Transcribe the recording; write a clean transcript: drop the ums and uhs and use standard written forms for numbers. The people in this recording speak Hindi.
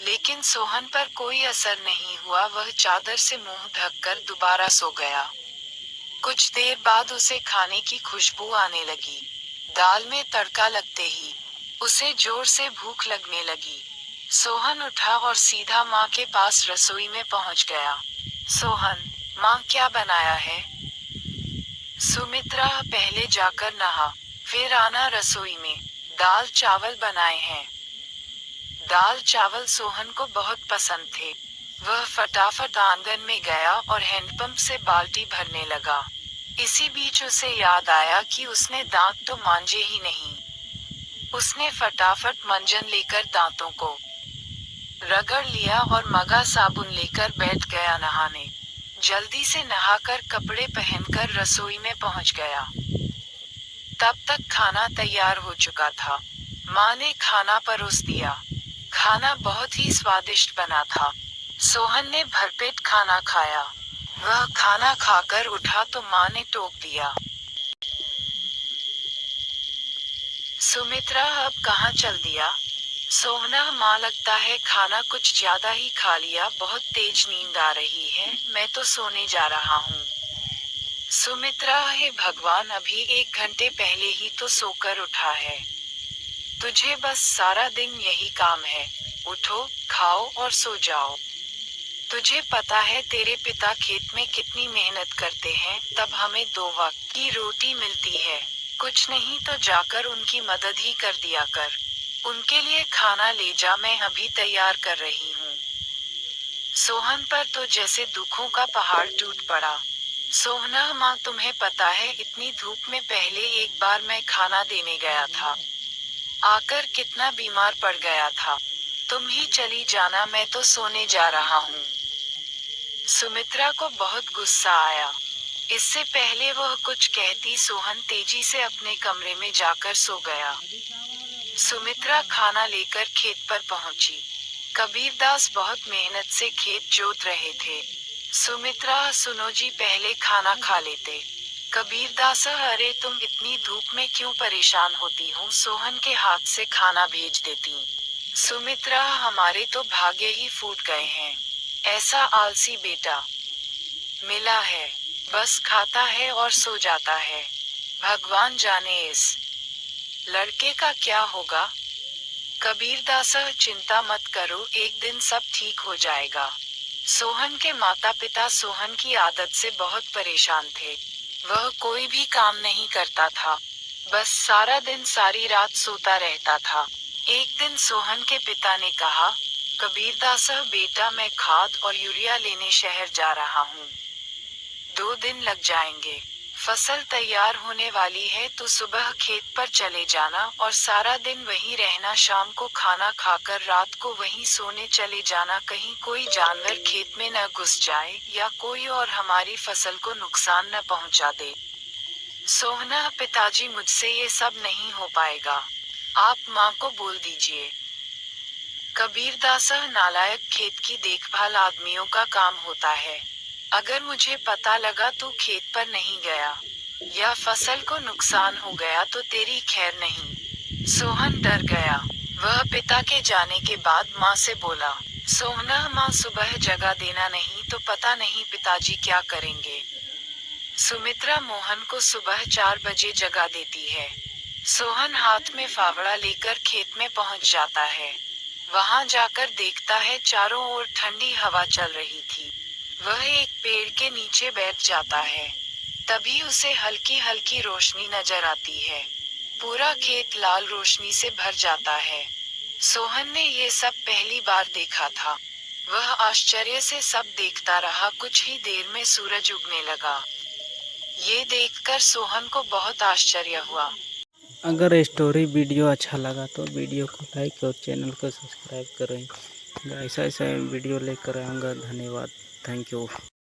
लेकिन सोहन पर कोई असर नहीं हुआ। वह चादर से मुंह ढककर दोबारा सो गया। कुछ देर बाद उसे खाने की खुशबू आने लगी। दाल में तड़का लगते ही उसे जोर से भूख लगने लगी। सोहन उठा और सीधा माँ के पास रसोई में पहुँच गया। सोहन, माँ क्या बनाया है? सुमित्रा, पहले जाकर नहा, फिर आना रसोई में। दाल चावल बनाए हैं। दाल चावल सोहन को बहुत पसंद थे। वह फटाफट आंगन में गया और हैंडपंप से बाल्टी भरने लगा। इसी बीच उसे याद आया कि उसने दांत तो मांजे ही नहीं। उसने फटाफट मंजन लेकर दांतों को रगड़ लिया और मगा साबुन लेकर बैठ गया नहाने। जल्दी से नहाकर कपड़े पहनकर रसोई में पहुंच गया। तब तक खाना तैयार हो चुका था। माँ ने खाना परोस दिया। खाना बहुत ही स्वादिष्ट बना था। सोहन ने भरपेट खाना खाया। वह खाना खाकर उठा तो माँ ने टोक दिया। सुमित्रा, अब कहाँ चल दिया? सोहना, माँ लगता है खाना कुछ ज्यादा ही खा लिया। बहुत तेज नींद आ रही है, मैं तो सोने जा रहा हूँ। सुमित्रा, हे भगवान, अभी 1 घंटे पहले ही तो सोकर उठा है। तुझे बस सारा दिन यही काम है, उठो, खाओ और सो जाओ। तुझे पता है तेरे पिता खेत में कितनी मेहनत करते हैं, तब हमें 2 वक्त की रोटी मिलती है। कुछ नहीं तो जाकर उनकी मदद ही कर दिया कर। उनके लिए खाना ले जा, मैं अभी तैयार कर रही हूँ। सोहन पर तो जैसे दुखों का पहाड़ टूट पड़ा। सोहना, माँ तुम्हें पता है इतनी धूप में पहले एक बार मैं खाना देने गया था। आकर कितना बीमार पड़ गया था। तुम ही चली जाना, मैं तो सोने जा रहा हूँ। सुमित्रा को बहुत गुस्सा आया। इससे पहले वह कुछ कहती, सोहन तेजी से अपने कमरे में जाकर सो गया। सुमित्रा खाना लेकर खेत पर पहुंची। कबीरदास बहुत मेहनत से खेत जोत रहे थे। सुमित्रा, सुनो जी, पहले खाना खा लेते। कबीरदास, अरे तुम इतनी धूप में क्यों परेशान होती हो, सोहन के हाथ से खाना भेज देती। सुमित्रा, हमारे तो भाग्य ही फूट गए हैं। ऐसा आलसी बेटा मिला है, बस खाता है और सो जाता है। भगवान जाने इस लड़के का क्या होगा। कबीरदास, चिंता मत करो, एक दिन सब ठीक हो जाएगा। सोहन के माता पिता सोहन की आदत से बहुत परेशान थे। वह कोई भी काम नहीं करता था, बस सारा दिन सारी रात सोता रहता था। एक दिन सोहन के पिता ने कहा, कबीरदास बेटा, मैं खाद और यूरिया लेने शहर जा रहा हूँ। 2 दिन लग जाएंगे। फसल तैयार होने वाली है तो सुबह खेत पर चले जाना और सारा दिन वहीं रहना। शाम को खाना खाकर रात को वहीं सोने चले जाना। कहीं कोई जानवर खेत में न घुस जाए या कोई और हमारी फसल को नुकसान न पहुंचा दे। सोहना, पिताजी, मुझसे ये सब नहीं हो पाएगा। आप माँ को बोल दीजिए। कबीरदास, नालायक, खेत की देखभाल आदमियों का काम होता है। अगर मुझे पता लगा तू खेत पर नहीं गया या फसल को नुकसान हो गया तो तेरी खैर नहीं। सोहन डर गया। वह पिता के जाने के बाद माँ से बोला, सोहना माँ, सुबह जगा देना, नहीं तो पता नहीं पिताजी क्या करेंगे। सुमित्रा मोहन को सुबह 4 बजे जगा देती है। सोहन हाथ में फावड़ा लेकर खेत में पहुंच जाता है। वहां जाकर देखता है चारों ओर ठंडी हवा चल रही थी। वह एक पेड़ के नीचे बैठ जाता है। तभी उसे हल्की हल्की रोशनी नजर आती है। पूरा खेत लाल रोशनी से भर जाता है। सोहन ने ये सब पहली बार देखा था। वह आश्चर्य से सब देखता रहा। कुछ ही देर में सूरज उगने लगा। ये देखकर सोहन को बहुत आश्चर्य हुआ। अगर स्टोरी वीडियो अच्छा लगा तो वीडियो को लाइक और चैनल को सब्सक्राइब करें। ऐसा ऐसा वीडियो लेकर आऊँगा। धन्यवाद, थैंक यू।